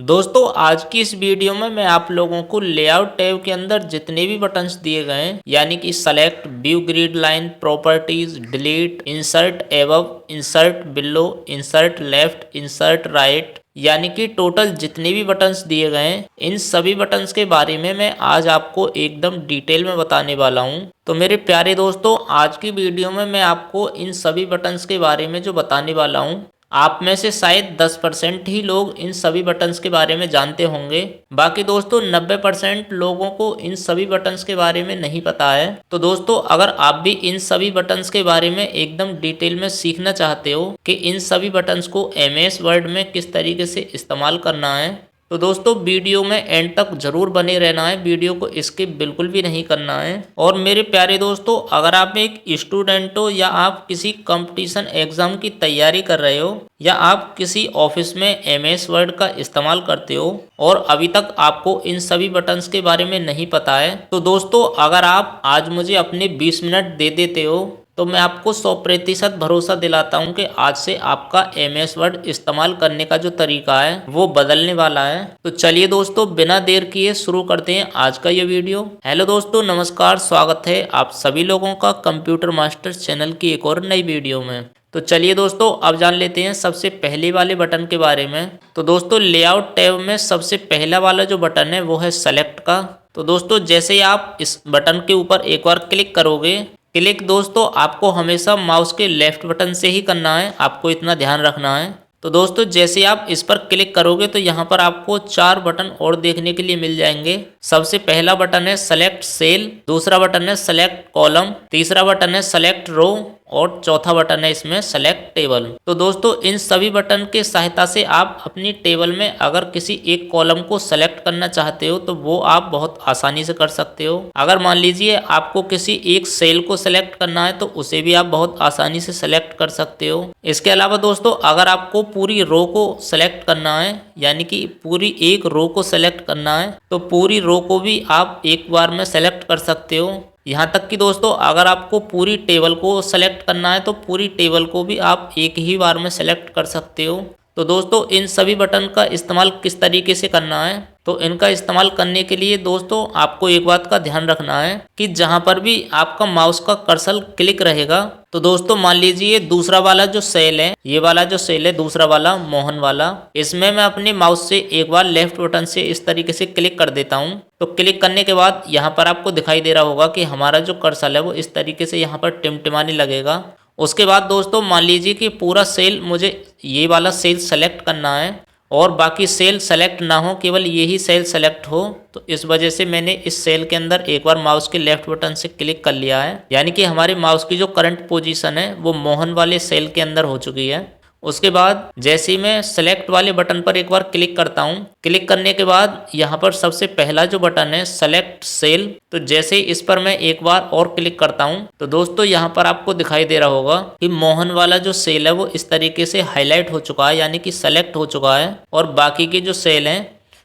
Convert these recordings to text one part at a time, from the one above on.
दोस्तों आज की इस वीडियो में मैं आप लोगों को लेआउट टैब के अंदर जितने भी बटन्स दिए गए हैं यानी कि select, view grid line, properties, delete, insert above, insert below, insert left, insert right, यानी कि टोटल जितने भी बटन्स दिए गए हैं इन सभी बटन्स के बारे में मैं आज आपको एकदम डिटेल में बताने वाला हूं। तो मेरे प्यारे दोस्तों आज की वीडियो में मैं आपको इन सभी बटन्स के बारे में जो बताने वाला हूं, आप में से शायद 10% ही लोग इन सभी बटन्स के बारे में जानते होंगे। बाकी दोस्तों 90% लोगों को इन सभी बटन्स के बारे में नहीं पता है। तो दोस्तों अगर आप भी इन सभी बटन्स के बारे में एकदम डिटेल में सीखना चाहते हो कि इन सभी बटन्स को MS वर्ड में किस तरीके से इस्तेमाल करना है, तो दोस्तों वीडियो में एंड तक जरूर बने रहना है, वीडियो को स्किप बिल्कुल भी नहीं करना है। और मेरे प्यारे दोस्तों अगर आप एक स्टूडेंट हो या आप किसी कंपटीशन एग्जाम की तैयारी कर रहे हो या आप किसी ऑफिस में MS वर्ड का इस्तेमाल करते हो और अभी तक आपको इन सभी बटन्स के बारे में नहीं पता है, तो दोस्तों अगर आप आज मुझे अपने 20 मिनट दे देते हो तो मैं आपको 100% भरोसा दिलाता हूं कि आज से आपका MS वर्ड इस्तेमाल करने का जो तरीका है वो बदलने वाला है। तो चलिए दोस्तों बिना देर किए शुरू करते हैं आज का ये वीडियो। हेलो दोस्तों नमस्कार, स्वागत है आप सभी लोगों का कंप्यूटर मास्टर चैनल की एक और नई वीडियो में। तो चलिए दोस्तों अब जान लेते हैं सबसे पहले वाले बटन के बारे में। तो दोस्तों लेआउट टैब में सबसे पहला वाला जो बटन है वो है सेलेक्ट का। तो दोस्तों जैसे ही आप इस बटन के ऊपर एक बार क्लिक करोगे, क्लिक दोस्तों आपको हमेशा माउस के लेफ्ट बटन से ही करना है, आपको इतना ध्यान रखना है। तो दोस्तों जैसे आप इस पर क्लिक करोगे तो यहाँ पर आपको 4 बटन और देखने के लिए मिल जाएंगे। सबसे पहला बटन है सेलेक्ट सेल, दूसरा बटन है सेलेक्ट कॉलम, तीसरा बटन है सेलेक्ट रो और चौथा बटन है इसमें सेलेक्ट टेबल। तो दोस्तों इन सभी बटन के सहायता से आप अपनी टेबल में अगर किसी एक कॉलम को सेलेक्ट करना चाहते हो तो वो आप बहुत आसानी से कर सकते हो। अगर मान लीजिए आपको किसी एक सेल को सेलेक्ट करना है तो उसे भी आप बहुत आसानी से सेलेक्ट कर सकते हो। इसके अलावा दोस्तों अगर आपको पूरी रो को सेलेक्ट करना है यानी कि पूरी एक रो को सेलेक्ट करना है तो पूरी रो को भी आप एक बार में सेलेक्ट कर सकते हो। यहाँ तक कि दोस्तों अगर आपको पूरी टेबल को सेलेक्ट करना है तो पूरी टेबल को भी आप एक ही बार में सेलेक्ट कर सकते हो। तो दोस्तों इन सभी बटन का इस्तेमाल किस तरीके से करना है, तो इनका इस्तेमाल करने के लिए दोस्तों आपको एक बात का ध्यान रखना है कि जहां पर भी आपका माउस का कर्सर क्लिक रहेगा, तो दोस्तों मान लीजिए दूसरा वाला जो सेल है, ये वाला जो सेल है दूसरा वाला मोहन वाला, इसमें मैं अपने माउस से एक बार लेफ्ट बटन से इस तरीके से क्लिक कर देता हूं। तो क्लिक करने के बाद यहाँ पर आपको दिखाई दे रहा होगा कि हमारा जो कर्सर है वो इस तरीके से यहाँ पर टिमटिमाने लगेगा। उसके बाद दोस्तों मान लीजिए कि पूरा सेल मुझे ये वाला सेल सेलेक्ट करना है और बाकी सेल सेलेक्ट ना हो, केवल यही सेल सेलेक्ट हो, तो इस वजह से मैंने इस सेल के अंदर एक बार माउस के लेफ्ट बटन से क्लिक कर लिया है। यानी कि हमारे माउस की जो करंट पोजीशन है वो मोहन वाले सेल के अंदर हो चुकी है। उसके बाद जैसे ही मैं सेलेक्ट वाले बटन पर एक बार क्लिक करता हूं, क्लिक करने के बाद यहाँ पर सबसे पहला जो बटन है सेलेक्ट सेल, तो जैसे ही इस पर मैं एक बार और क्लिक करता हूं तो दोस्तों यहाँ पर आपको दिखाई दे रहा होगा कि मोहन वाला जो सेल है वो इस तरीके से हाईलाइट हो चुका है यानी कि सेलेक्ट हो चुका है और बाकी के जो सेल हैं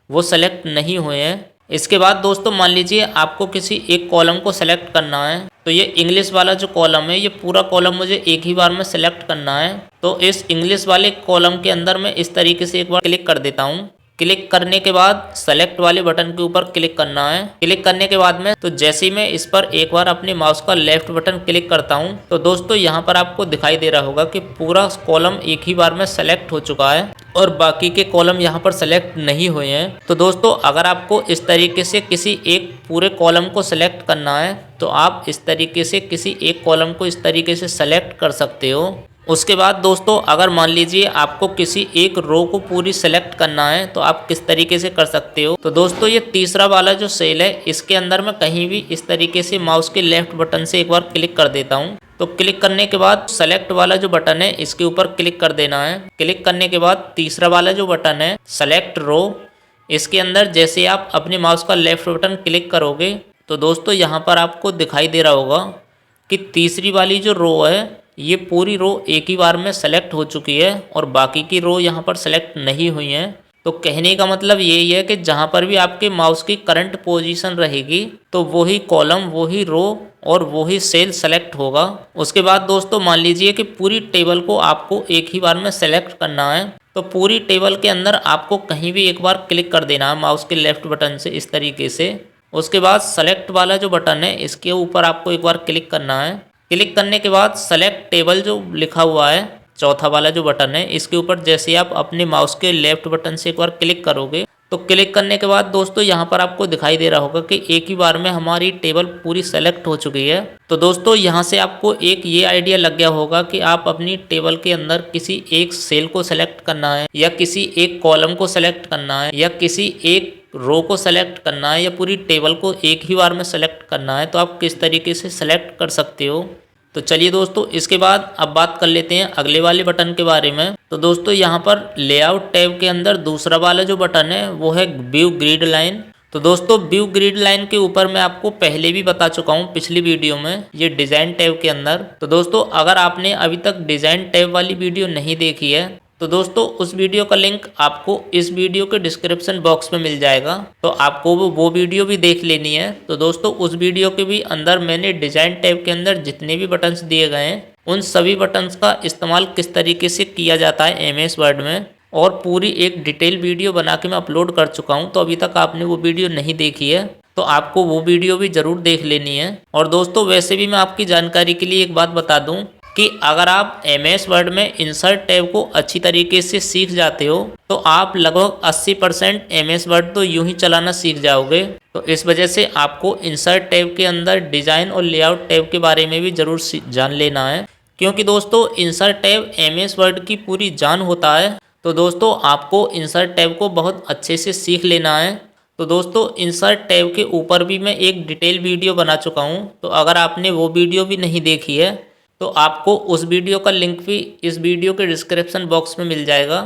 वो सेलेक्ट नहीं हुए हैं। इसके बाद दोस्तों मान लीजिए आपको किसी एक कॉलम को सेलेक्ट करना है, तो ये इंग्लिश वाला जो कॉलम है ये पूरा कॉलम मुझे एक ही बार में सेलेक्ट करना है। तो इस इंग्लिश वाले कॉलम के अंदर मैं इस तरीके से एक बार क्लिक कर देता हूँ। क्लिक करने के बाद सेलेक्ट वाले बटन के ऊपर क्लिक करना है। क्लिक करने के बाद में तो जैसे ही मैं इस पर एक बार अपने माउस का लेफ्ट बटन क्लिक करता हूं तो दोस्तों यहाँ पर आपको दिखाई दे रहा होगा कि पूरा कॉलम एक ही बार में सेलेक्ट हो चुका है और बाकी के कॉलम यहाँ पर सेलेक्ट नहीं हुए हैं। तो दोस्तों अगर आपको इस तरीके से किसी एक पूरे कॉलम को सेलेक्ट करना है तो आप इस तरीके से किसी एक कॉलम को इस तरीके से सेलेक्ट कर सकते हो। उसके बाद दोस्तों अगर मान लीजिए आपको किसी एक रो को पूरी सेलेक्ट करना है तो आप किस तरीके से कर सकते हो, तो दोस्तों ये तीसरा वाला जो सेल है इसके अंदर मैं कहीं भी इस तरीके से माउस के लेफ्ट बटन से एक बार क्लिक कर देता हूँ। तो क्लिक करने के बाद सेलेक्ट वाला जो बटन है इसके ऊपर क्लिक कर देना है। क्लिक करने के बाद तीसरा वाला जो बटन है सेलेक्ट रो, इसके अंदर जैसे आप अपने माउस का लेफ्ट बटन क्लिक करोगे तो दोस्तों यहाँ पर आपको दिखाई दे रहा होगा कि तीसरी वाली जो रो है ये पूरी रो एक ही बार में सेलेक्ट हो चुकी है और बाकी की रो यहाँ पर सेलेक्ट नहीं हुई हैं। तो कहने का मतलब यही है कि जहाँ पर भी आपके माउस की करंट पोजीशन रहेगी तो वही कॉलम, वही रो और वही सेल सेलेक्ट होगा। उसके बाद दोस्तों मान लीजिए कि पूरी टेबल को आपको एक ही बार में सेलेक्ट करना है, तो पूरी टेबल के अंदर आपको कहीं भी एक बार क्लिक कर देना है माउस के लेफ्ट बटन से इस तरीके से। उसके बाद सेलेक्ट वाला जो बटन है इसके ऊपर आपको एक बार क्लिक करना है। क्लिक करने के बाद सेलेक्ट टेबल जो लिखा हुआ है चौथा वाला जो बटन है इसके ऊपर जैसे आप अपने माउस के लेफ्ट बटन से एक बार क्लिक करोगे तो क्लिक करने के बाद दोस्तों यहाँ पर आपको दिखाई दे रहा होगा कि एक ही बार में हमारी टेबल पूरी सेलेक्ट हो चुकी है। तो दोस्तों यहाँ से आपको एक ये आइडिया लग गया होगा कि आप अपनी टेबल के अंदर किसी एक सेल को सेलेक्ट करना है या किसी एक कॉलम को सेलेक्ट करना है या किसी एक रो को सेलेक्ट करना है या पूरी टेबल को एक ही बार में सेलेक्ट करना है, तो आप किस तरीके से सेलेक्ट कर सकते हो। तो चलिए दोस्तों इसके बाद अब बात कर लेते हैं अगले वाले बटन के बारे में। तो दोस्तों यहाँ पर लेआउट टैब के अंदर दूसरा वाला जो बटन है वो है व्यू ग्रिड लाइन। तो दोस्तों व्यू ग्रिड लाइन के ऊपर मैं आपको पहले भी बता चुका हूँ पिछली वीडियो में, ये डिज़ाइन टैब के अंदर। तो दोस्तों अगर आपने अभी तक डिज़ाइन टैब वाली वीडियो नहीं देखी है तो दोस्तों उस वीडियो का लिंक आपको इस वीडियो के डिस्क्रिप्शन बॉक्स में मिल जाएगा, तो आपको वो वीडियो भी देख लेनी है। तो दोस्तों उस वीडियो के भी अंदर मैंने डिज़ाइन टैब के अंदर जितने भी बटन्स दिए गए हैं उन सभी बटन्स का इस्तेमाल किस तरीके से किया जाता है एमएस वर्ड में और पूरी एक डिटेल वीडियो बना के मैं अपलोड कर चुका हूँ। तो अभी तक आपने वो वीडियो नहीं देखी है तो आपको वो वीडियो भी ज़रूर देख लेनी है। और दोस्तों वैसे भी मैं आपकी जानकारी के लिए एक बात बता दूँ कि अगर आप एमएस वर्ड में इंसर्ट टैब को अच्छी तरीके से सीख जाते हो तो आप लगभग 80% एमएस वर्ड तो यूं ही चलाना सीख जाओगे। तो इस वजह से आपको इंसर्ट टैब के अंदर डिज़ाइन और लेआउट टैब के बारे में भी ज़रूर जान लेना है, क्योंकि दोस्तों इंसर्ट टैब एमएस वर्ड की पूरी जान होता है। तो दोस्तों आपको इंसर्ट टैब को बहुत अच्छे से सीख लेना है। तो दोस्तों इंसर्ट टैब के ऊपर भी मैं एक डिटेल वीडियो बना चुका हूँ, तो अगर आपने वो वीडियो भी नहीं देखी है तो आपको उस वीडियो का लिंक भी इस वीडियो के डिस्क्रिप्शन बॉक्स में मिल जाएगा।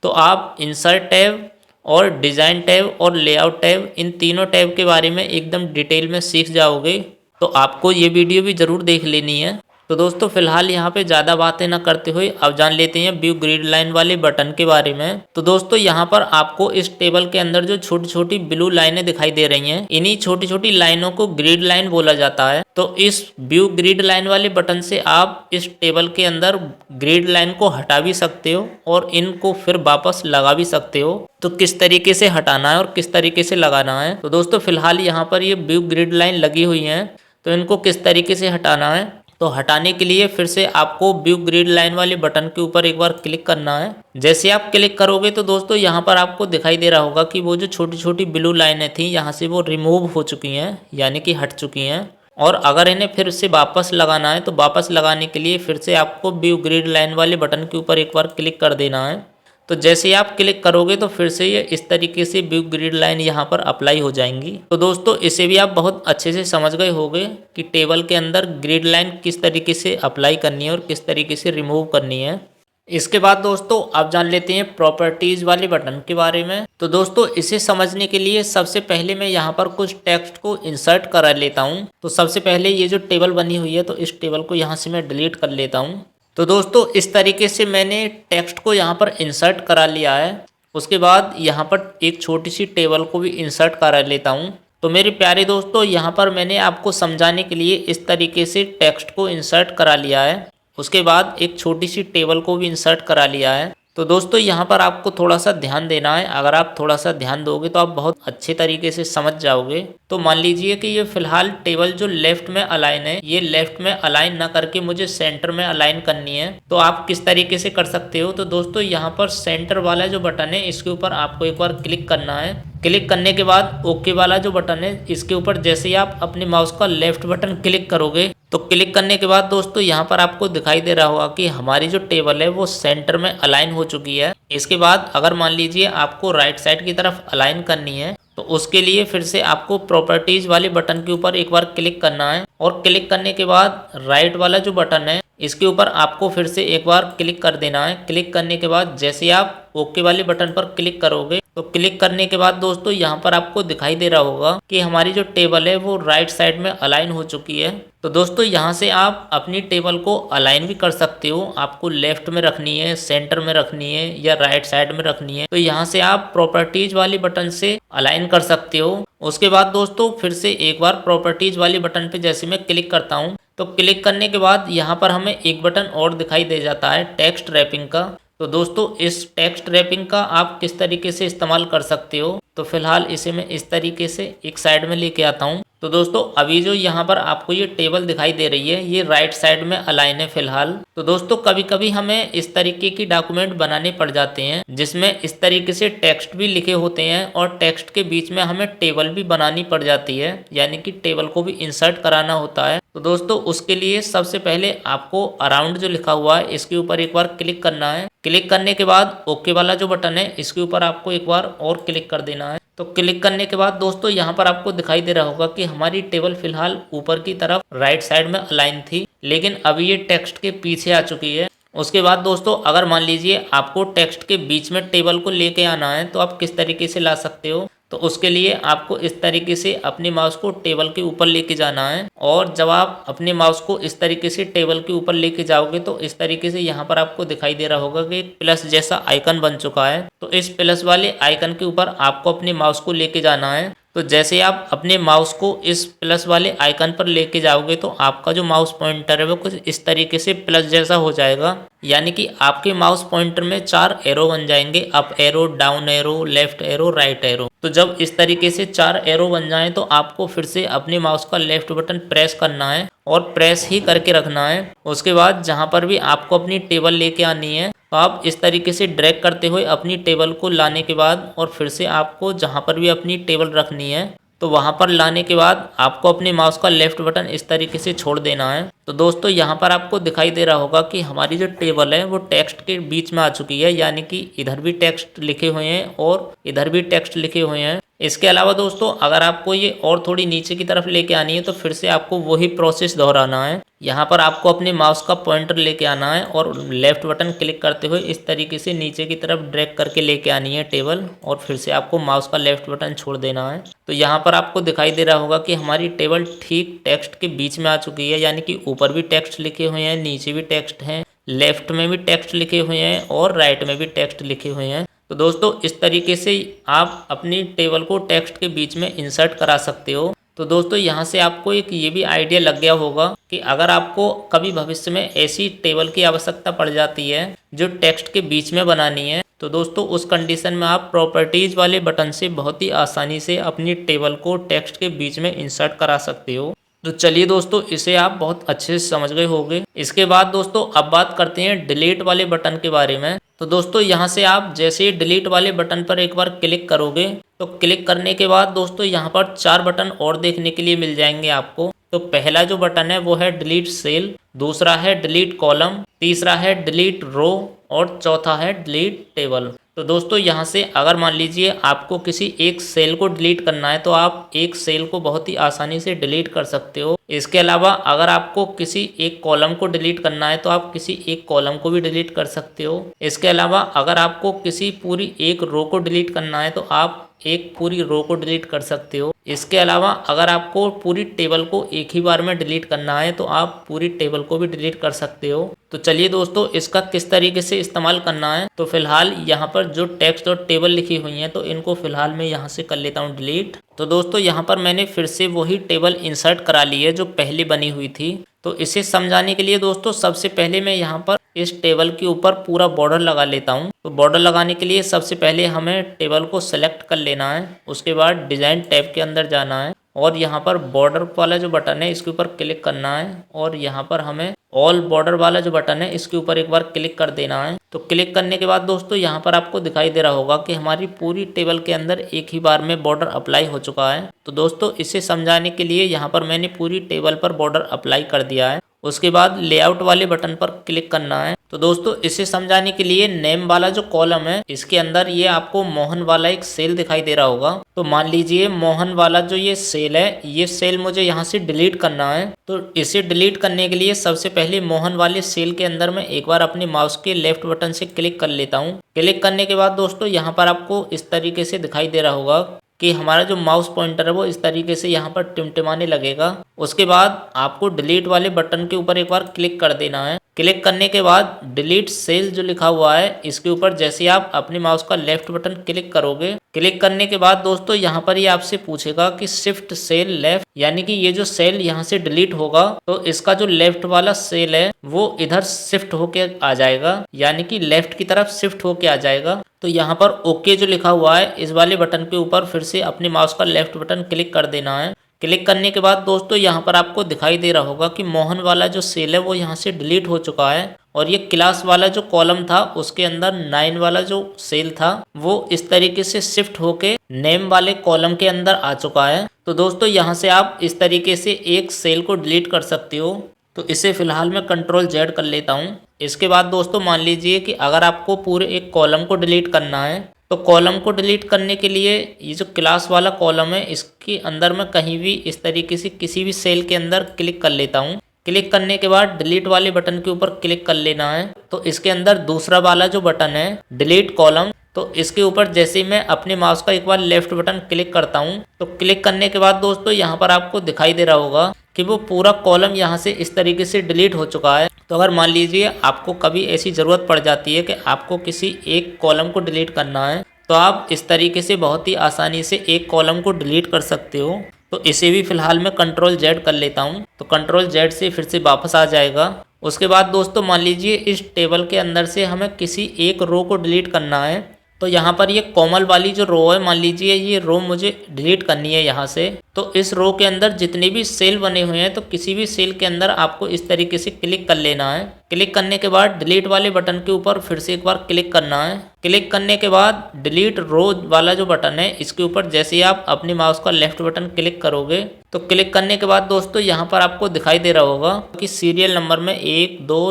तो आप इंसर्ट टैब और डिज़ाइन टैब और लेआउट टैब इन तीनों टैब के बारे में एकदम डिटेल में सीख जाओगे। तो आपको ये वीडियो भी ज़रूर देख लेनी है। तो दोस्तों फिलहाल यहाँ पे ज़्यादा बातें ना करते हुए अब जान लेते हैं व्यू ग्रिड लाइन वाले बटन के बारे में। तो दोस्तों यहाँ पर आपको इस टेबल के अंदर जो छोटी छोटी ब्लू लाइनें दिखाई दे रही हैं इन्हीं छोटी छोटी लाइनों को ग्रिड लाइन बोला जाता है। तो इस व्यू ग्रिड लाइन वाले बटन से आप इस टेबल के अंदर ग्रिड लाइन को हटा भी सकते हो और इनको फिर वापस लगा भी सकते हो। तो किस तरीके से हटाना है और किस तरीके से लगाना है, तो दोस्तों फिलहाल यहाँ पर ये व्यू ग्रिड लाइन लगी हुई है, तो इनको किस तरीके से हटाना है। तो हटाने के लिए फिर से आपको व्यू ग्रिड लाइन वाले बटन के ऊपर एक बार क्लिक करना है। जैसे आप क्लिक करोगे तो दोस्तों यहाँ पर आपको दिखाई दे रहा होगा कि वो जो छोटी छोटी ब्लू लाइनें थी यहाँ से वो रिमूव हो चुकी हैं, यानी कि हट चुकी हैं। और अगर इन्हें फिर से वापस लगाना है तो वापस लगाने के लिए फिर से आपको व्यू ग्रिड लाइन वाले बटन के ऊपर एक बार क्लिक कर देना है। तो जैसे ही आप क्लिक करोगे तो फिर से ये इस तरीके से व्यू ग्रिड लाइन यहाँ पर अप्लाई हो जाएंगी। तो दोस्तों इसे भी आप बहुत अच्छे से समझ गए होंगे कि टेबल के अंदर ग्रिड लाइन किस तरीके से अप्लाई करनी है और किस तरीके से रिमूव करनी है। इसके बाद दोस्तों आप जान लेते हैं प्रॉपर्टीज वाले बटन के बारे में। तो दोस्तों इसे समझने के लिए सबसे पहले मैं यहाँ पर कुछ टेक्स्ट को इंसर्ट करा लेता हूँ। तो सबसे पहले ये जो टेबल बनी हुई है तो इस टेबल को यहाँ से मैं डिलीट कर लेता हूँ। तो दोस्तों इस तरीके से मैंने टेक्स्ट को यहाँ पर इंसर्ट करा लिया है। उसके बाद यहाँ पर एक छोटी सी टेबल को भी इंसर्ट करा लेता हूँ। तो मेरे प्यारे दोस्तों यहाँ पर मैंने आपको समझाने के लिए इस तरीके से टेक्स्ट को इंसर्ट करा लिया है। उसके बाद एक छोटी सी टेबल को भी इंसर्ट करा लिया है। तो दोस्तों यहाँ पर आपको थोड़ा सा ध्यान देना है। अगर आप थोड़ा सा ध्यान दोगे तो आप बहुत अच्छे तरीके से समझ जाओगे। तो मान लीजिए कि ये फिलहाल टेबल जो लेफ्ट में अलाइन है ये लेफ्ट में अलाइन ना करके मुझे सेंटर में अलाइन करनी है। तो आप किस तरीके से कर सकते हो, तो दोस्तों यहाँ पर सेंटर वाला जो बटन है इसके ऊपर आपको एक बार क्लिक करना है। क्लिक करने के बाद ओके वाला जो बटन है इसके ऊपर जैसे ही आप अपने माउस का लेफ्ट बटन क्लिक करोगे तो क्लिक करने के बाद दोस्तों यहाँ पर आपको दिखाई दे रहा होगा कि हमारी जो टेबल है वो सेंटर में अलाइन हो चुकी है। इसके बाद अगर मान लीजिए आपको राइट साइड की तरफ अलाइन करनी है तो उसके लिए फिर से आपको प्रॉपर्टीज वाले बटन के ऊपर एक बार क्लिक करना है और क्लिक करने के बाद राइट वाला जो बटन है इसके ऊपर आपको फिर से एक बार क्लिक कर देना है। क्लिक करने के बाद जैसे आप ओके वाले बटन पर क्लिक करोगे तो क्लिक करने के बाद दोस्तों यहाँ पर आपको दिखाई दे रहा होगा कि हमारी जो टेबल है वो राइट साइड में अलाइन हो चुकी है। तो दोस्तों यहाँ से आप अपनी टेबल को अलाइन भी कर सकते हो। आपको लेफ्ट में रखनी है, सेंटर में रखनी है या राइट साइड में रखनी है, तो यहाँ से आप प्रॉपर्टीज वाले बटन से अलाइन कर सकते हो। उसके बाद दोस्तों फिर से एक बार प्रॉपर्टीज वाले बटन पे जैसे मैं क्लिक करता हूँ तो क्लिक करने के बाद यहाँ पर हमें एक बटन और दिखाई दे जाता है टेक्स्ट रैपिंग का। तो दोस्तों इस टेक्स्ट रैपिंग का आप किस तरीके से इस्तेमाल कर सकते हो, तो फिलहाल इसे मैं इस तरीके से एक साइड में लेके आता हूँ। तो दोस्तों अभी जो यहाँ पर आपको ये टेबल दिखाई दे रही है, ये राइट साइड में अलाइन है फिलहाल। तो दोस्तों कभी कभी हमें इस तरीके की डॉक्यूमेंट बनाने पड़ जाते हैं जिसमें इस तरीके से टेक्स्ट भी लिखे होते हैं और टेक्स्ट के बीच में हमें टेबल भी बनानी पड़ जाती है, यानी कि टेबल को भी इंसर्ट कराना होता है। तो दोस्तों उसके लिए सबसे पहले आपको अराउंड जो लिखा हुआ है इसके ऊपर एक बार क्लिक करना है। क्लिक करने के बाद ओके वाला जो बटन है इसके ऊपर आपको एक बार और क्लिक कर देना है। तो क्लिक करने के बाद दोस्तों यहाँ पर आपको दिखाई दे रहा होगा कि हमारी टेबल फिलहाल ऊपर की तरफ राइट साइड में अलाइन थी, लेकिन अभी ये टेक्स्ट के पीछे आ चुकी है। उसके बाद दोस्तों अगर मान लीजिए आपको टेक्स्ट के बीच में टेबल को लेके आना है तो आप किस तरीके से ला सकते हो, तो उसके लिए आपको इस तरीके से अपने माउस को टेबल के ऊपर लेके जाना है और जब आप अपने माउस को इस तरीके से टेबल के ऊपर लेके जाओगे तो इस तरीके से यहाँ पर आपको दिखाई दे रहा होगा कि प्लस जैसा आइकन बन चुका है। तो इस प्लस वाले आइकन के ऊपर आपको अपने माउस को लेके जाना है। तो जैसे आप अपने माउस को इस प्लस वाले आइकन पर लेके जाओगे तो आपका जो माउस पॉइंटर है वो कुछ इस तरीके से प्लस जैसा हो जाएगा, यानी कि आपके माउस पॉइंटर में 4 एरो बन जाएंगे, up arrow, down arrow, left arrow, right arrow. तो जब इस तरीके से 4 एरो बन जाएं तो आपको फिर से अपने माउस का लेफ्ट बटन प्रेस करना है और प्रेस ही करके रखना है। उसके बाद जहां पर भी आपको अपनी टेबल लेके आनी है तो आप इस तरीके से ड्रैग करते हुए अपनी टेबल को लाने के बाद और फिर से आपको जहां पर भी अपनी टेबल रखनी है तो वहां पर लाने के बाद आपको अपने माउस का लेफ्ट बटन इस तरीके से छोड़ देना है। तो दोस्तों यहाँ पर आपको दिखाई दे रहा होगा कि हमारी जो टेबल है वो टेक्स्ट के बीच में आ चुकी है, यानी कि इधर भी टेक्स्ट लिखे हुए हैं और इधर भी टेक्स्ट लिखे हुए हैं। इसके अलावा दोस्तों अगर आपको ये और थोड़ी नीचे की तरफ लेके आनी है तो फिर से आपको वही प्रोसेस दोहराना है। यहाँ पर आपको अपने माउस का पॉइंटर लेके आना है और लेफ्ट बटन क्लिक करते हुए इस तरीके से नीचे की तरफ ड्रैग करके लेके आनी है टेबल और फिर से आपको माउस का लेफ्ट बटन छोड़ देना है। तो यहाँ पर आपको दिखाई दे रहा होगा कि हमारी टेबल ठीक टेक्स्ट के बीच में आ चुकी है, यानी कि ऊपर भी टेक्स्ट लिखे हुए हैं, नीचे भी टेक्स्ट हैं, लेफ्ट में भी टेक्स्ट लिखे हुए हैं और राइट में भी टेक्स्ट लिखे हुए हैं। तो दोस्तों इस तरीके से आप अपनी टेबल को टेक्स्ट के बीच में इंसर्ट करा सकते हो। तो दोस्तों यहाँ से आपको एक ये भी आइडिया लग गया होगा कि अगर आपको कभी भविष्य में ऐसी टेबल की आवश्यकता पड़ जाती है जो टेक्स्ट के बीच में बनानी है तो दोस्तों उस कंडीशन में आप प्रॉपर्टीज वाले बटन से बहुत ही आसानी से अपनी टेबल को टेक्स्ट के बीच में इंसर्ट करा सकते हो। तो चलिए दोस्तों इसे आप बहुत अच्छे से समझ गए होंगे। इसके बाद दोस्तों अब बात करते हैं डिलीट वाले बटन के बारे में। तो दोस्तों यहाँ से आप जैसे ही डिलीट वाले बटन पर एक बार क्लिक करोगे तो क्लिक करने के बाद दोस्तों यहाँ पर 4 बटन और देखने के लिए मिल जाएंगे आपको। तो पहला जो बटन है वो है डिलीट सेल, दूसरा है डिलीट कॉलम, तीसरा है डिलीट रो और चौथा है डिलीट टेबल। तो दोस्तों यहाँ से अगर मान लीजिए आपको किसी एक सेल को डिलीट करना है तो आप एक सेल को बहुत ही आसानी से डिलीट कर सकते हो। इसके अलावा अगर आपको किसी एक कॉलम को डिलीट करना है तो आप किसी एक कॉलम को भी डिलीट कर सकते हो। इसके अलावा अगर आपको किसी पूरी एक रो को डिलीट करना है तो आप एक पूरी रो को डिलीट कर सकते हो। इसके अलावा अगर आपको पूरी टेबल को एक ही बार में डिलीट करना है तो आप पूरी टेबल को भी डिलीट कर सकते हो। तो चलिए दोस्तों इसका किस तरीके से इस्तेमाल करना है। तो फिलहाल यहाँ पर जो टेक्स्ट और टेबल लिखी हुई हैं तो इनको फिलहाल मैं यहाँ से कर लेता हूँ डिलीट। तो दोस्तों यहाँ पर मैंने फिर से वही टेबल इंसर्ट करा ली है जो पहले बनी हुई थी। तो इसे समझाने के लिए दोस्तों सबसे पहले मैं यहाँ पर इस टेबल के ऊपर पूरा बॉर्डर लगा लेता हूँ। तो बॉर्डर लगाने के लिए सबसे पहले हमें टेबल को सेलेक्ट कर लेना है, उसके बाद डिज़ाइन टैब के अंदर जाना है और यहाँ पर बॉर्डर वाला जो बटन है इसके ऊपर क्लिक करना है और यहाँ पर हमें ऑल बॉर्डर वाला जो बटन है इसके ऊपर एक बार क्लिक कर देना है। तो क्लिक करने के बाद दोस्तों यहाँ पर आपको दिखाई दे रहा होगा कि हमारी पूरी टेबल के अंदर एक ही बार में बॉर्डर अप्लाई हो चुका है। तो दोस्तों इसे समझाने के लिए यहाँ पर मैंने पूरी टेबल पर बॉर्डर अप्लाई कर दिया है। उसके बाद लेआउट वाले बटन पर क्लिक करना है। तो दोस्तों इसे समझाने के लिए नेम वाला जो कॉलम है इसके अंदर ये आपको मोहन वाला एक सेल दिखाई दे रहा होगा। तो मान लीजिए मोहन वाला जो ये सेल है ये सेल मुझे यहाँ से डिलीट करना है। तो इसे डिलीट करने के लिए सबसे पहले मोहन वाले सेल के अंदर मैं एक बार अपने माउस के लेफ्ट बटन से क्लिक कर लेता हूँ। क्लिक करने के बाद दोस्तों यहाँ पर आपको इस तरीके से दिखाई दे रहा होगा कि हमारा जो माउस पॉइंटर है वो इस तरीके से यहाँ पर टिमटिमाने लगेगा। उसके बाद आपको डिलीट वाले बटन के ऊपर एक बार क्लिक कर देना है। क्लिक करने के बाद डिलीट सेल जो लिखा हुआ है इसके ऊपर जैसे आप अपने माउस का लेफ्ट बटन क्लिक करोगे, क्लिक करने के बाद दोस्तों यहाँ पर ये आपसे पूछेगा कि शिफ्ट सेल लेफ्ट, यानी कि ये जो सेल यहाँ से डिलीट होगा तो इसका जो लेफ्ट वाला सेल है वो इधर शिफ्ट होके आ जाएगा, यानी कि लेफ्ट की तरफ शिफ्ट होके आ जाएगा। तो यहाँ पर ओके जो लिखा हुआ है इस वाले बटन के ऊपर फिर से अपने माउस का लेफ्ट बटन क्लिक कर देना है। क्लिक करने के बाद दोस्तों यहाँ पर आपको दिखाई दे रहा होगा कि मोहन वाला जो सेल है वो यहाँ से डिलीट हो चुका है और ये क्लास वाला जो कॉलम था उसके अंदर 9 वाला जो सेल था वो इस तरीके से शिफ्ट होके नेम वाले कॉलम के अंदर आ चुका है। तो दोस्तों यहाँ से आप इस तरीके से एक सेल को डिलीट कर सकते हो। तो इसे फिलहाल मैं कंट्रोल जेड कर लेता हूँ। इसके बाद दोस्तों मान लीजिए कि अगर आपको पूरे एक कॉलम को डिलीट करना है तो कॉलम को डिलीट करने के लिए ये जो क्लास वाला कॉलम है इसके अंदर मैं कहीं भी इस तरीके से किसी भी सेल के अंदर क्लिक कर लेता हूँ। क्लिक करने के बाद डिलीट वाले बटन के ऊपर क्लिक कर लेना है। तो इसके अंदर दूसरा वाला जो बटन है डिलीट कॉलम, तो इसके ऊपर जैसे ही मैं अपने माउस का एक बार लेफ्ट बटन क्लिक करता हूँ तो क्लिक करने के बाद दोस्तों यहाँ पर आपको दिखाई दे रहा होगा कि वो पूरा कॉलम यहाँ से इस तरीके से डिलीट हो चुका है। तो अगर मान लीजिए आपको कभी ऐसी ज़रूरत पड़ जाती है कि आपको किसी एक कॉलम को डिलीट करना है तो आप इस तरीके से बहुत ही आसानी से एक कॉलम को डिलीट कर सकते हो। तो इसे भी फिलहाल मैं कंट्रोल जेड कर लेता हूँ। तो कंट्रोल जेड से फिर से वापस आ जाएगा। उसके बाद दोस्तों मान लीजिए इस टेबल के अंदर से हमें किसी एक रो को डिलीट करना है। तो यहाँ पर ये कोमल वाली जो रो है, मान लीजिए ये रो मुझे डिलीट करनी है यहाँ से। तो इस रो के अंदर जितने भी सेल बने हुए हैं तो किसी भी सेल के अंदर आपको इस तरीके से क्लिक कर लेना है। क्लिक करने के बाद डिलीट वाले बटन के ऊपर फिर से एक बार क्लिक करना है। क्लिक करने के बाद डिलीट रो वाला जो बटन है इसके ऊपर जैसे ही आप अपने माउस का लेफ्ट बटन क्लिक करोगे तो क्लिक करने के बाद दोस्तों यहाँ पर आपको दिखाई दे रहा होगा कि सीरियल नंबर में 1 2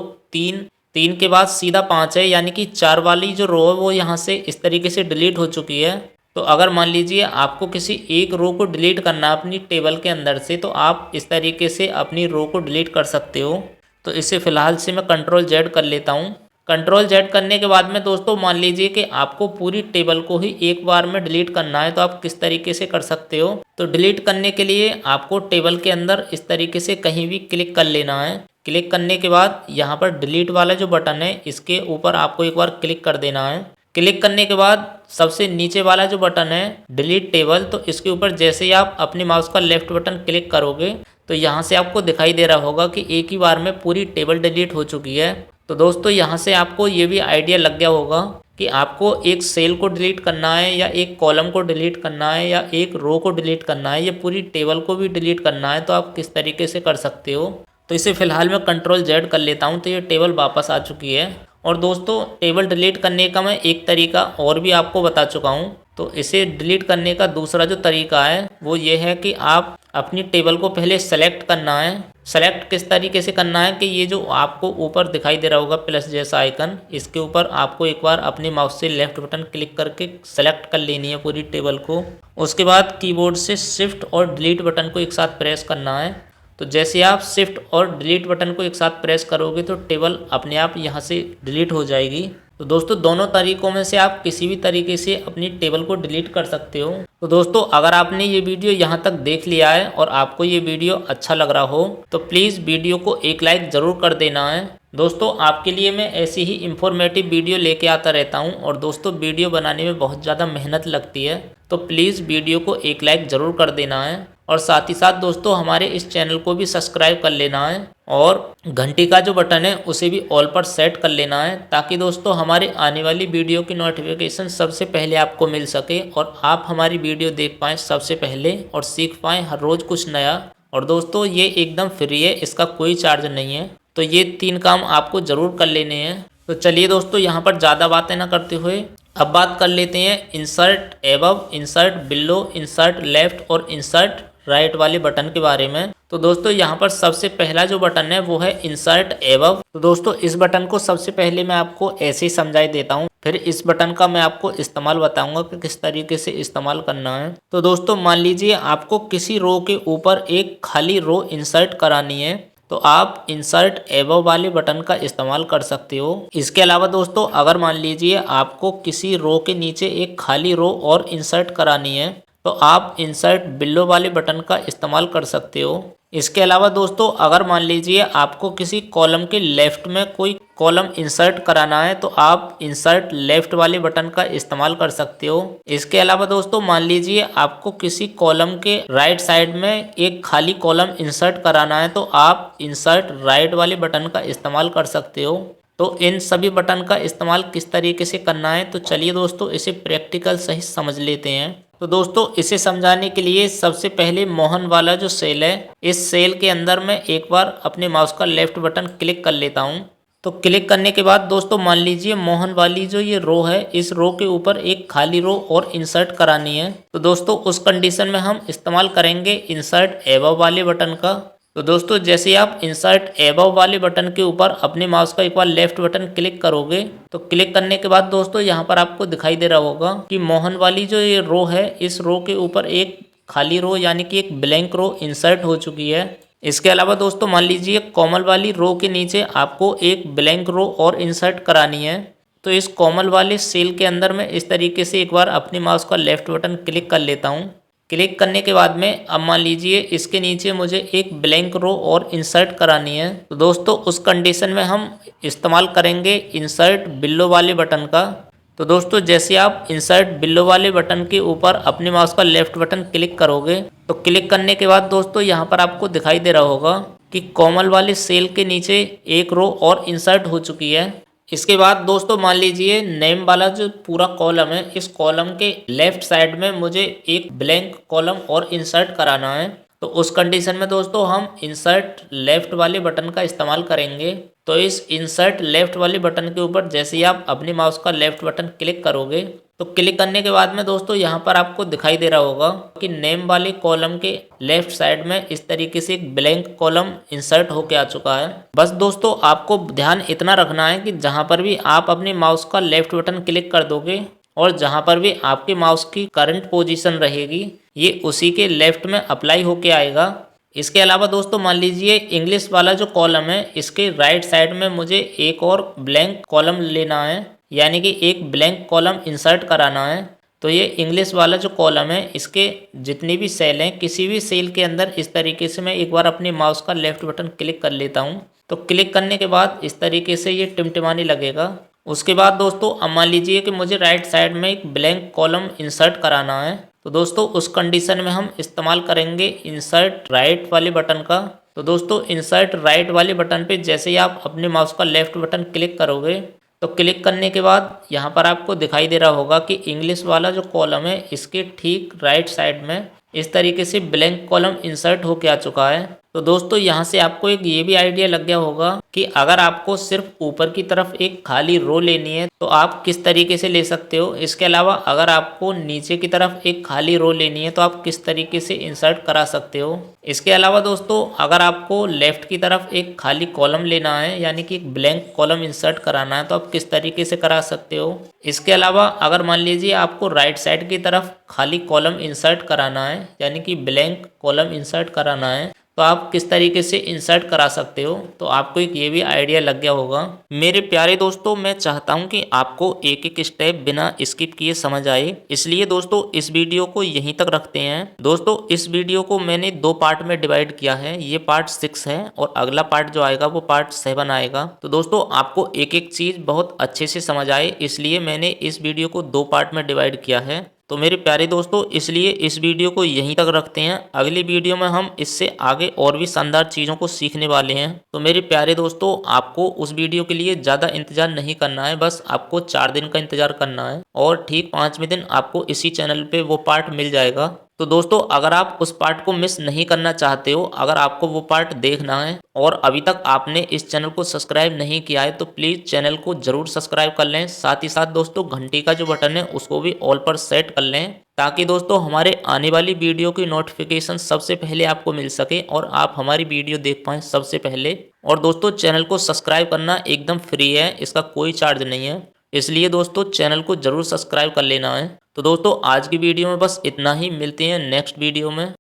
3 के बाद सीधा 5 है, यानी कि 4 वाली जो रो है वो यहाँ से इस तरीके से डिलीट हो चुकी है। तो अगर मान लीजिए आपको किसी एक रो को डिलीट करना है अपनी टेबल के अंदर से तो आप इस तरीके से अपनी रो को डिलीट कर सकते हो। तो इसे फिलहाल से मैं कंट्रोल जेड कर लेता हूँ। कंट्रोल जेड करने के बाद में दोस्तों मान लीजिए कि आपको पूरी टेबल को ही एक बार में डिलीट करना है तो आप किस तरीके से कर सकते हो। तो डिलीट करने के लिए आपको टेबल के अंदर इस तरीके से कहीं भी क्लिक कर लेना है। क्लिक करने के बाद यहाँ पर डिलीट वाला जो बटन है इसके ऊपर आपको एक बार क्लिक कर देना है। क्लिक करने के बाद सबसे नीचे वाला जो बटन है डिलीट टेबल, तो इसके ऊपर जैसे ही आप अपने माउस का लेफ्ट बटन क्लिक करोगे तो यहाँ से आपको दिखाई दे रहा होगा कि एक ही बार में पूरी टेबल डिलीट हो चुकी है। तो दोस्तों यहाँ से आपको ये भी आइडिया लग गया होगा कि आपको एक सेल को डिलीट करना है या एक कॉलम को डिलीट करना है या एक रो को डिलीट करना है या पूरी टेबल को भी डिलीट करना है तो आप किस तरीके से कर सकते हो। तो इसे फिलहाल मैं कंट्रोल जेड कर लेता हूँ। तो ये टेबल वापस आ चुकी है। और दोस्तों टेबल डिलीट करने का मैं एक तरीका और भी आपको बता चुका हूँ। तो इसे डिलीट करने का दूसरा जो तरीका है वो ये है कि आप अपनी टेबल को पहले सेलेक्ट करना है। सेलेक्ट किस तरीके से करना है कि ये जो आपको ऊपर दिखाई दे रहा होगा प्लस जैसा आइकन, इसके ऊपर आपको एक बार अपने माउस से लेफ्ट बटन क्लिक करके सेलेक्ट कर लेनी है पूरी टेबल को। उसके बाद कीबोर्ड से शिफ्ट और डिलीट बटन को एक साथ प्रेस करना है। तो जैसे आप शिफ्ट और डिलीट बटन को एक साथ प्रेस करोगे तो टेबल अपने आप यहाँ से डिलीट हो जाएगी। तो दोस्तों दोनों तरीकों में से आप किसी भी तरीके से अपनी टेबल को डिलीट कर सकते हो। तो दोस्तों अगर आपने ये वीडियो यहाँ तक देख लिया है और आपको ये वीडियो अच्छा लग रहा हो तो प्लीज़ वीडियो को एक लाइक ज़रूर कर देना है। दोस्तों आपके लिए मैं ऐसी ही इंफॉर्मेटिव वीडियो लेके आता रहता हूँ और दोस्तों वीडियो बनाने में बहुत ज़्यादा मेहनत लगती है, तो प्लीज़ वीडियो को एक लाइक ज़रूर कर देना है। और साथ ही साथ दोस्तों हमारे इस चैनल को भी सब्सक्राइब कर लेना है और घंटी का जो बटन है उसे भी ऑल पर सेट कर लेना है, ताकि दोस्तों हमारे आने वाली वीडियो की नोटिफिकेशन सबसे पहले आपको मिल सके और आप हमारी वीडियो देख पाएँ सबसे पहले और सीख पाएँ हर रोज़ कुछ नया। और दोस्तों ये एकदम फ्री है, इसका कोई चार्ज नहीं है। तो ये 3 काम आपको ज़रूर कर लेने हैं। तो चलिए दोस्तों यहाँ पर ज़्यादा बातें ना करते हुए अब बात कर लेते हैं insert above, insert below, insert left और इंसर्ट राइट वाले बटन के बारे में। तो दोस्तों यहाँ पर सबसे पहला जो बटन है वो है इंसर्ट एबव। तो दोस्तों इस बटन को सबसे पहले मैं आपको ऐसे ही समझाई देता हूँ, फिर इस बटन का मैं आपको इस्तेमाल बताऊंगा कि किस तरीके से इस्तेमाल करना है। तो दोस्तों मान लीजिए आपको किसी रो के ऊपर एक खाली रो इंसर्ट करानी है तो आप इंसर्ट एबव वाले बटन का इस्तेमाल कर सकते हो। इसके अलावा दोस्तों अगर मान लीजिए आपको किसी रो के नीचे एक खाली रो और इंसर्ट करानी है तो आप इंसर्ट बिलो वाले बटन का इस्तेमाल कर सकते हो। इसके अलावा दोस्तों अगर मान लीजिए आपको किसी कॉलम के लेफ्ट में कोई कॉलम इंसर्ट कराना है तो आप इंसर्ट लेफ्ट वाले बटन का इस्तेमाल कर सकते हो। इसके अलावा दोस्तों मान लीजिए आपको किसी कॉलम के राइट साइड में एक खाली कॉलम इंसर्ट कराना है तो आप इंसर्ट राइट वाले बटन का इस्तेमाल कर सकते हो। तो इन सभी बटन का इस्तेमाल किस तरीके से करना है तो चलिए दोस्तों इसे प्रैक्टिकल सही समझ लेते हैं। तो दोस्तों इसे समझाने के लिए सबसे पहले मोहन वाला जो सेल है इस सेल के अंदर मैं एक बार अपने माउस का लेफ्ट बटन क्लिक कर लेता हूं। तो क्लिक करने के बाद दोस्तों मान लीजिए मोहन वाली जो ये रो है इस रो के ऊपर एक खाली रो और इंसर्ट करानी है। तो दोस्तों उस कंडीशन में हम इस्तेमाल करेंगे इंसर्ट एबव वाले बटन का। तो दोस्तों जैसे आप इंसर्ट एबव वाले बटन के ऊपर अपने माउस का एक बार लेफ्ट बटन क्लिक करोगे तो क्लिक करने के बाद दोस्तों यहाँ पर आपको दिखाई दे रहा होगा कि मोहन वाली जो ये रो है इस रो के ऊपर एक खाली रो यानी कि एक ब्लैंक रो इंसर्ट हो चुकी है। इसके अलावा दोस्तों मान लीजिए कोमल वाली रो के नीचे आपको एक ब्लैंक रो और इंसर्ट करानी है। तो इस कोमल वाले सेल के अंदर मैं इस तरीके से एक बार अपने माउस का लेफ्ट बटन क्लिक कर लेता हूँ। क्लिक करने के बाद में अब मान लीजिए इसके नीचे मुझे एक ब्लैंक रो और इंसर्ट करानी है। तो दोस्तों उस कंडीशन में हम इस्तेमाल करेंगे इंसर्ट बिलो वाले बटन का। तो दोस्तों जैसे आप इंसर्ट बिलो वाले बटन के ऊपर अपने माउस का लेफ्ट बटन क्लिक करोगे तो क्लिक करने के बाद दोस्तों यहाँ पर आपको दिखाई दे रहा होगा कि कोमल वाले सेल के नीचे एक रो और इंसर्ट हो चुकी है। इसके बाद दोस्तों मान लीजिए नेम वाला जो पूरा कॉलम है इस कॉलम के लेफ्ट साइड में मुझे एक ब्लैंक कॉलम और इंसर्ट कराना है। तो उस कंडीशन में दोस्तों हम इंसर्ट लेफ्ट वाले बटन का इस्तेमाल करेंगे। तो इस इंसर्ट लेफ्ट वाले बटन के ऊपर जैसे ही आप अपने माउस का लेफ्ट बटन क्लिक करोगे तो क्लिक करने के बाद में दोस्तों यहाँ पर आपको दिखाई दे रहा होगा कि नेम वाले कॉलम के लेफ्ट साइड में इस तरीके से एक ब्लैंक कॉलम इंसर्ट होके आ चुका है। बस दोस्तों आपको ध्यान इतना रखना है कि जहाँ पर भी आप अपने माउस का लेफ्ट बटन क्लिक कर दोगे और जहाँ पर भी आपके माउस की करंट पोजीशन रहेगी ये उसी के लेफ्ट में अप्लाई होके आएगा। इसके अलावा दोस्तों मान लीजिए इंग्लिश वाला जो कॉलम है इसके राइट साइड में मुझे एक और ब्लैंक कॉलम लेना है यानी कि एक ब्लैंक कॉलम इंसर्ट कराना है। तो ये इंग्लिश वाला जो कॉलम है इसके जितनी भी सेल हैं किसी भी सेल के अंदर इस तरीके से मैं एक बार अपने माउस का लेफ्ट बटन क्लिक कर लेता हूँ। तो क्लिक करने के बाद इस तरीके से ये टिमटिमाने लगेगा। उसके बाद दोस्तों अब मान लीजिए कि मुझे राइट साइड में एक ब्लैंक कॉलम इंसर्ट कराना है। तो दोस्तों उस कंडीशन में हम इस्तेमाल करेंगे इंसर्ट राइट वाले बटन का। तो दोस्तों इंसर्ट राइट वाले बटन पे जैसे ही आप अपने माउस का लेफ्ट बटन क्लिक करोगे तो क्लिक करने के बाद यहाँ पर आपको दिखाई दे रहा होगा कि इंग्लिश वाला जो कॉलम है इसके ठीक राइट साइड में इस तरीके से ब्लैंक कॉलम इंसर्ट होके आ चुका है। तो दोस्तों यहाँ से आपको एक ये भी आइडिया लग गया होगा कि अगर आपको सिर्फ ऊपर की तरफ एक खाली रो लेनी है तो आप किस तरीके से ले सकते हो। इसके अलावा अगर आपको नीचे की तरफ एक खाली रो लेनी है तो आप किस तरीके से इंसर्ट करा सकते हो। इसके अलावा दोस्तों अगर आपको लेफ्ट की तरफ एक खाली कॉलम लेना है यानी कि एक ब्लैंक कॉलम इंसर्ट कराना है तो आप किस तरीके से करा सकते हो। इसके अलावा अगर मान लीजिए आपको राइट साइड की तरफ खाली कॉलम इंसर्ट कराना है यानी कि ब्लैंक कॉलम इंसर्ट कराना है तो आप किस तरीके से इंसर्ट करा सकते हो। तो आपको एक ये भी आइडिया लग गया होगा। मेरे प्यारे दोस्तों मैं चाहता हूं कि आपको एक एक स्टेप बिना स्किप किए समझ आए, इसलिए दोस्तों इस वीडियो को यहीं तक रखते हैं। दोस्तों इस वीडियो को मैंने 2 पार्ट में डिवाइड किया है, ये पार्ट 6 है और अगला पार्ट जो आएगा वो पार्ट 7 आएगा। तो दोस्तों आपको एक एक चीज बहुत अच्छे से समझ आए इसलिए मैंने इस वीडियो को 2 पार्ट में डिवाइड किया है। तो मेरे प्यारे दोस्तों इसलिए इस वीडियो को यहीं तक रखते हैं। अगली वीडियो में हम इससे आगे और भी शानदार चीज़ों को सीखने वाले हैं। तो मेरे प्यारे दोस्तों आपको उस वीडियो के लिए ज़्यादा इंतजार नहीं करना है, बस आपको 4 दिन का इंतजार करना है और ठीक 5वें दिन आपको इसी चैनल पे वो पार्ट मिल जाएगा। तो दोस्तों अगर आप उस पार्ट को मिस नहीं करना चाहते हो, अगर आपको वो पार्ट देखना है और अभी तक आपने इस चैनल को सब्सक्राइब नहीं किया है तो प्लीज़ चैनल को जरूर सब्सक्राइब कर लें। साथ ही साथ दोस्तों घंटी का जो बटन है उसको भी ऑल पर सेट कर लें ताकि दोस्तों हमारे आने वाली वीडियो की नोटिफिकेशन सबसे पहले आपको मिल सके और आप हमारी वीडियो देख पाएँ सबसे पहले। और दोस्तों चैनल को सब्सक्राइब करना एकदम फ्री है, इसका कोई चार्ज नहीं है, इसलिए दोस्तों चैनल को जरूर सब्सक्राइब कर लेना है। तो दोस्तों आज की वीडियो में बस इतना ही, मिलते हैं नेक्स्ट वीडियो में।